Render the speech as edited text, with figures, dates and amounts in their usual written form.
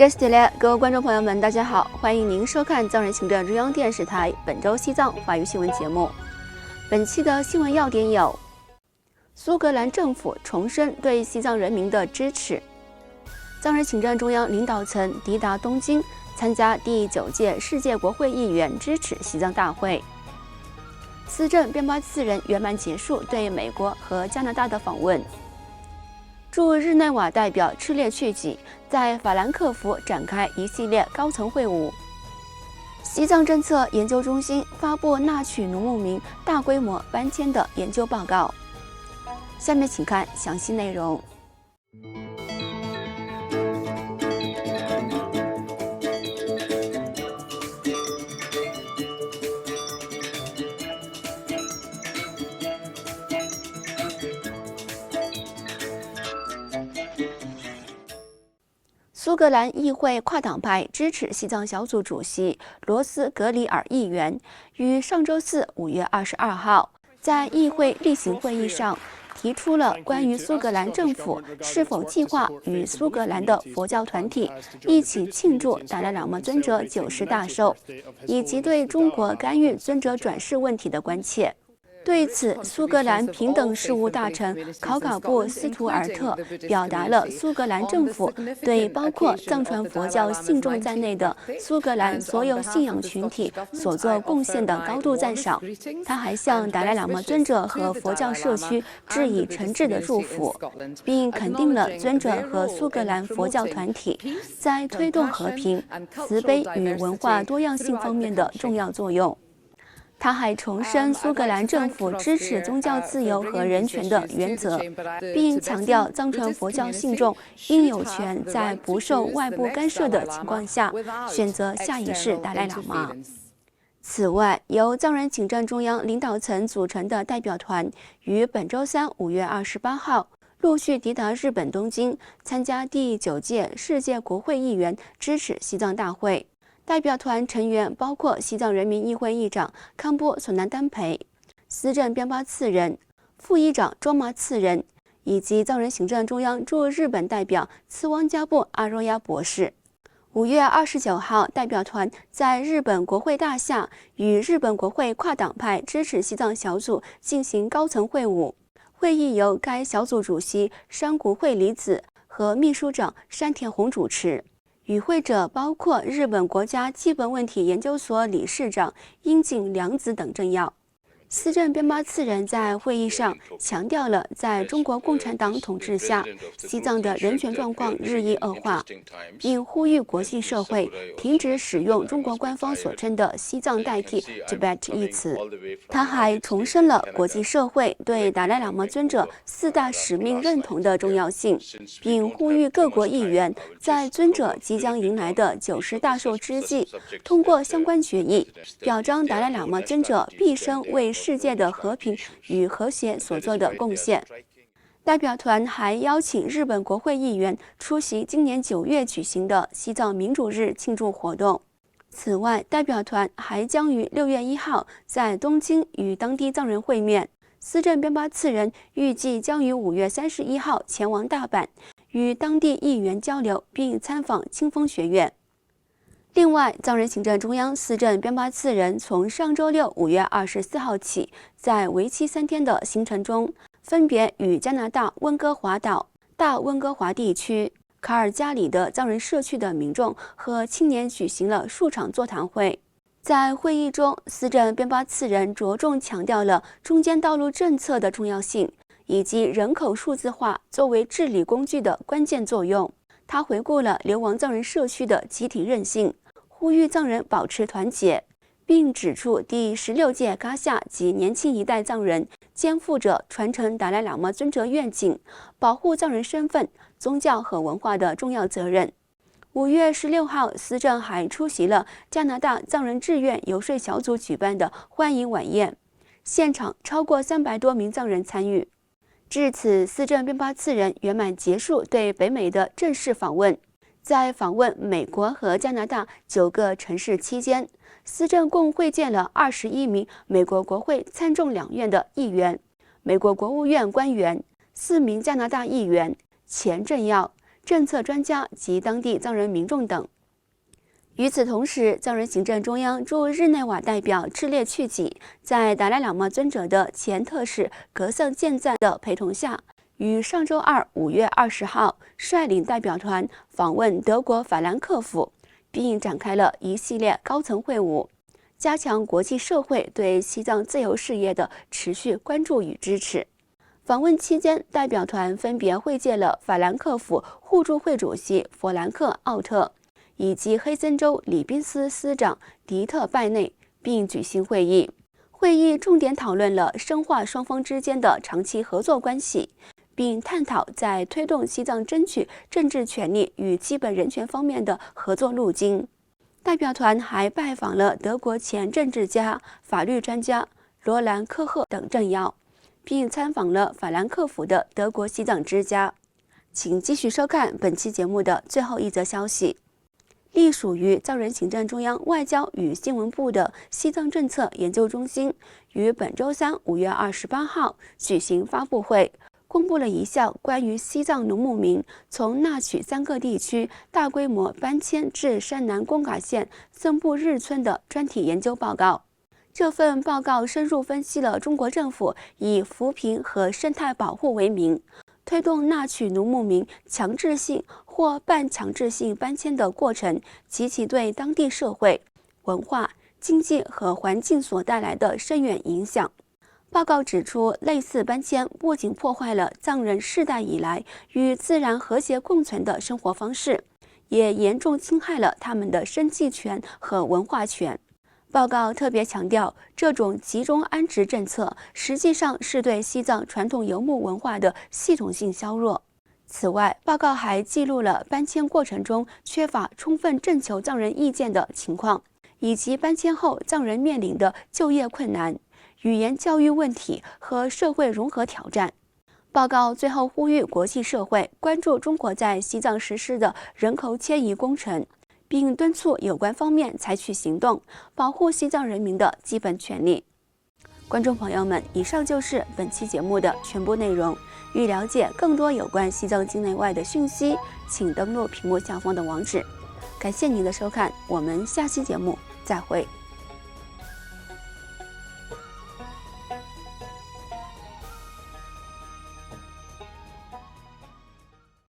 Just 各位观众朋友们，大家好，欢迎您收看藏人行政中央电视台本周西藏华语新闻节目。本期的新闻要点有：苏格兰政府重申对西藏人民的支持；藏人行政中央领导层抵达东京，参加第9届世界国会议员支持西藏大会；司政边巴次仁圆满结束对美国和加拿大的访问；驻日内瓦代表赤列去吉在法兰克福展开一系列高层会晤。西藏政策研究中心发布纳曲农牧民大规模搬迁的研究报告。下面请看详细内容。苏格兰议会跨党派支持西藏小组主席罗斯格里尔议员于上周四5月22号在议会例行会议上提出了关于苏格兰政府是否计划与苏格兰的佛教团体一起庆祝达赖喇嘛尊者90大寿，以及对中国干预尊者转世问题的关切。对此，苏格兰平等事务大臣考卡布斯图尔特表达了苏格兰政府对包括藏传佛教信众在内的苏格兰所有信仰群体所做贡献的高度赞赏。他还向达赖喇嘛尊者和佛教社区致以诚挚的祝福，并肯定了尊者和苏格兰佛教团体在推动和平、慈悲与文化多样性方面的重要作用。他还重申苏格兰政府支持宗教自由和人权的原则，并强调藏传佛教信众应有权在不受外部干涉的情况下选择下一世达赖喇嘛。此外，由藏人行政中央领导层组成的代表团于本周三5月28号陆续抵达日本东京，参加第9届世界国会议员支持西藏大会。代表团成员包括西藏人民议会议长康波索南丹培、司政边巴次仁、副议长庄麻次仁，以及藏人行政中央驻日本代表次汪加布阿若亚博士。5月29号，代表团在日本国会大厦与日本国会跨党派支持西藏小组进行高层会晤。会议由该小组主席山谷惠里子和秘书长山田宏主持。与会者包括日本国家基本问题研究所理事长樱井良子等政要。司政边巴次仁在会议上强调了在中国共产党统治下，西藏的人权状况日益恶化，并呼吁国际社会停止使用中国官方所称的西藏代替 Tibet 一词。他还重申了国际社会对达赖喇嘛尊者4大使命认同的重要性，并呼吁各国议员在尊者即将迎来的90大寿之际，通过相关决议，表彰达赖喇嘛尊者毕生为世界的和平与和谐所做的贡献。代表团还邀请日本国会议员出席今年9月举行的西藏民主日庆祝活动。此外，代表团还将于6月1号在东京与当地藏人会面。司政边巴次仁预计将于5月31号前往大阪，与当地议员交流，并参访清风学院。另外，藏人行政中央司政边巴次仁从上周六5月24号起，在为期3天的行程中，分别与加拿大温哥华岛、大温哥华地区、卡尔加里的藏人社区的民众和青年举行了数场座谈会。在会议中，司政边巴次仁着重强调了中间道路政策的重要性，以及人口数字化作为治理工具的关键作用。他回顾了流亡藏人社区的集体韧性，呼吁藏人保持团结，并指出第16届嘎夏及年轻一代藏人肩负着传承达赖喇嘛尊者愿景、保护藏人身份、宗教和文化的重要责任。5月16号，司政还出席了加拿大藏人志愿游说小组举办的欢迎晚宴，现场超过300多名藏人参与。至此，司政边巴次仁圆满结束对北美的正式访问。在访问美国和加拿大9个城市期间，司政共会见了21名美国国会参众两院的议员、美国国务院官员、4名加拿大议员、前政要、政策专家及当地藏人民众等。与此同时，藏人行政中央驻日内瓦代表赤列去己在达赖喇嘛尊者的前特使格桑健赞的陪同下，于上周二5月20号率领代表团访问德国法兰克福，并展开了一系列高层会晤，加强国际社会对西藏自由事业的持续关注与支持。访问期间，代表团分别会见了法兰克福互助会主席弗兰克·奥特以及黑森州礼宾司司长迪特·拜内，并举行会议。会议重点讨论了深化双方之间的长期合作关系，并探讨在推动西藏争取政治权利与基本人权方面的合作路径。代表团还拜访了德国前政治家、法律专家罗兰·科赫等政要，并参访了法兰克福的德国西藏之家。请继续收看本期节目的最后一则消息。隶属于藏人行政中央外交与新闻部的西藏政策研究中心于本周三5月28号举行发布会，公布了一项关于西藏农牧民从纳曲3个地区大规模搬迁至山南贡嘎县僧布日村的专题研究报告。这份报告深入分析了中国政府以扶贫和生态保护为名，推动纳曲农牧民强制性或半强制性搬迁的过程及其对当地社会、文化、经济和环境所带来的深远影响。报告指出，类似搬迁不仅破坏了藏人世代以来与自然和谐共存的生活方式，也严重侵害了他们的生计权和文化权。报告特别强调，这种集中安置政策实际上是对西藏传统游牧文化的系统性削弱。此外，报告还记录了搬迁过程中缺乏充分征求藏人意见的情况，以及搬迁后藏人面临的就业困难、语言教育问题和社会融合挑战。报告最后呼吁国际社会关注中国在西藏实施的人口迁移工程，并敦促有关方面采取行动，保护西藏人民的基本权利。观众朋友们，以上就是本期节目的全部内容。欲了解更多有关西藏境内外的讯息，请登录屏幕下方的网址。感谢您的收看，我们下期节目再会。